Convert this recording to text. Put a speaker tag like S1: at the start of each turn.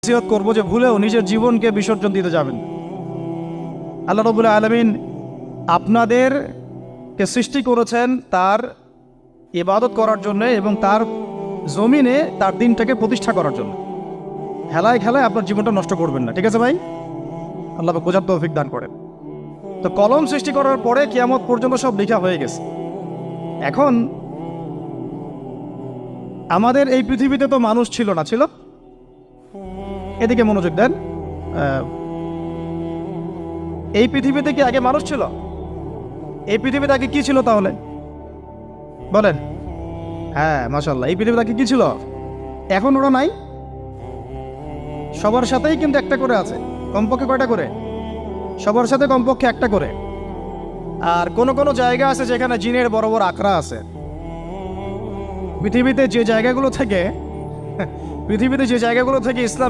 S1: নসিহত করবো যে ভুলেও নিজের জীবনকে বিসর্জন দিতে যাবেন। আল্লাহ রাব্বুল আলামিন আপনাদেরকে সৃষ্টি করেছেন তার ইবাদত করার জন্য এবং তার জমিনে তার দিনটাকে প্রতিষ্ঠা করার জন্য। খেলায় খেলায় আপনার জীবনটা নষ্ট করবেন না, ঠিক আছে ভাই? আল্লাহ পাক বোঝার তৌফিক দান করেন। তো কলম সৃষ্টি করার পরে কিয়ামত পর্যন্ত সব লেখা হয়ে গেছে। এখন আমাদের এই পৃথিবীতে তো মানুষ ছিল না, ছিল? এদিকে মনোযোগ দেন। এই পৃথিবীতে কি আগে মানুষ ছিল? এই পৃথিবীতে আগে কি ছিল তাহলে বলেন? হ্যাঁ, মাশাআল্লাহ। এই পৃথিবীতে আগে কি ছিল? এখন ওরা নাই? সবার সাথেই কিন্তু একটা করে আছে। কমপক্ষে কয়টা করে? সবার সাথে কমপক্ষে একটা করে। আর কোন কোন জায়গা আছে যেখানে জিনের বড় বড় আখড়া আছে। পৃথিবীতে যে জায়গাগুলো থেকে ইসলাম